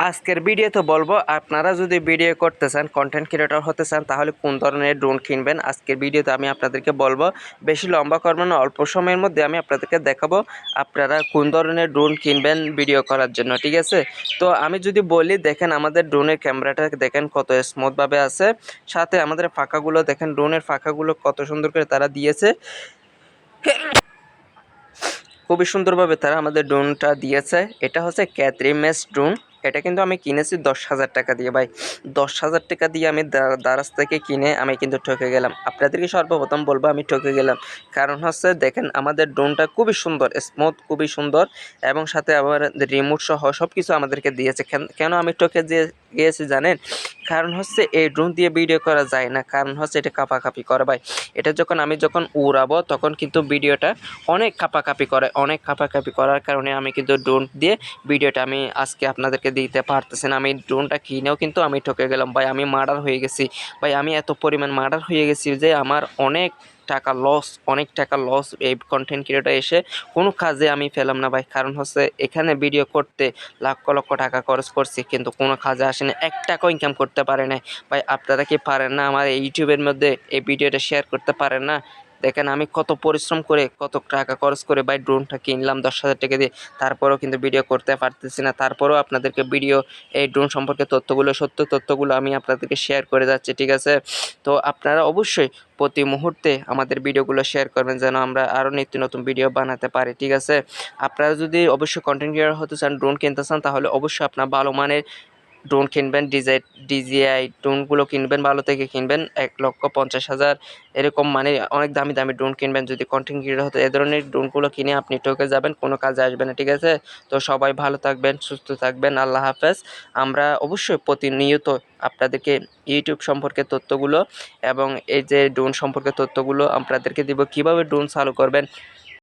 আজকের ভিডিওতে বলবো আপনারা যদি ভিডিও করতে চান, কন্টেন্ট ক্রিয়েটর হতে চান, তাহলে কোন ধরনের ড্রোন কিনবেন। আজকের ভিডিওতে আমি আপনাদেরকে বলবো, বেশি লম্বা করবো না, অল্প সময়ের মধ্যে আমি আপনাদেরকে দেখাবো আপনারা কোন ধরনের ড্রোন কিনবেন ভিডিও করার জন্য, ঠিক আছে। তো আমি যদি বলি, দেখেন আমাদের ড্রোনের ক্যামেরাটা দেখেন কত স্মুথভাবে আছে, সাথে আমাদের ফাঁকাগুলো দেখেন, ড্রোনের ফাঁকাগুলো কত সুন্দর করে তারা দিয়েছে, খুবই সুন্দরভাবে তারা আমাদের ড্রোনটা দিয়েছে। এটা হচ্ছে ক্যাথরিমেস ড্রোন। এটা কিন্তু আমি কিনেছি 10,000 টাকা দিয়ে। ভাই 10,000 টাকা দিয়ে আমি দারাজ থেকে কিনে আমি কিন্তু ঠকে গেলাম। আপনাদেরকে সর্বপ্রথম বলবো আমি ঠকে গেলাম, কারণ হচ্ছে দেখেন আমাদের ড্রোনটা খুবই সুন্দর, স্মুথ, খুবই সুন্দর, এবং সাথে আবার রিমোট সহ সব কিছু আমাদেরকে দিয়েছে। কেন আমি ঠকে গিয়েছি জানেন? কারণ হচ্ছে এই ড্রোন দিয়ে ভিডিও করা যায় না, কারণ হচ্ছে এটা কাঁপাকাঁপি করে। ভাই এটা যখন উড়াবো তখন কিন্তু ভিডিওটা অনেক কাঁপাকাঁপি করে, অনেক কাঁপাকাঁপি করার কারণে আমি কিন্তু ড্রোন দিয়ে ভিডিওটা আমি আজকে আপনাদেরকে দিতে পারতেছি না। আমি ড্রোনটা কিনেও কিন্তু আমি ঠকে গেলাম। ভাই আমি মার্ডার হয়ে গেছি, ভাই আমি এত পরিমাণ মার্ডার হয়ে গেছি যে আমার অনেক টাকা লস এই কন্টেন্ট ক্রিয়েটর এসে কোনো কাজে আমি পেলাম না ভাই। কারণ হচ্ছে এখানে ভিডিও করতে লক্ষ লক্ষ টাকা খরচ করছি, কিন্তু কোনো কাজে আসেনি, 1 টাকাও ইনকাম করতে পারে নাই। ভাই আপনারা কি পারেন না আমার এই ইউটিউবের মধ্যে এই ভিডিওটা শেয়ার করতে পারেন না? দেখেন আমি কত পরিশ্রম করে, কত টাকা খরচ করে ভাই ড্রোনটা কিনলাম 10,000 টাকা দিয়ে, তারপরেও কিন্তু ভিডিও করতে পারতেছি না। তারপরেও আপনাদেরকে এই ড্রোন সম্পর্কে সত্য তথ্যগুলো আমি আপনাদেরকে শেয়ার করে যাচ্ছি, ঠিক আছে। তো আপনারা অবশ্যই প্রতি মুহূর্তে আমাদের ভিডিওগুলো শেয়ার করবেন, যেন আমরা আরও নিত্য নতুন ভিডিও বানাতে পারি, ঠিক আছে। আপনারা যদি অবশ্যই কন্টেন্ট ক্রিয়েটর হতে চান, ড্রোন কিনতে চান, তাহলে অবশ্যই আপনার ভালো মানের ড্রোন কিনবেন, ডিজিআই ড্রোনগুলো কিনবেন, ভালো থেকে কিনবেন, 1,50,000 এরকম, মানে অনেক দামি দামি ড্রোন কিনবেন যদি কন্টেন্ট ক্রিয়েটর হতে। এ ধরনের ড্রোনগুলো কিনে আপনি ঠকে যাবেন, কোনো কাজে আসবে না, ঠিক আছে। তো সবাই ভালো থাকবেন, সুস্থ থাকবেন, আল্লাহ হাফেজ। আমরা অবশ্যই প্রতিনিয়ত আপনাদেরকে ইউটিউব সম্পর্কে তথ্যগুলো এবং এই যে ড্রোন সম্পর্কে তথ্যগুলো আপনাদেরকে দিব, কিভাবে ড্রোন চালু করবেন,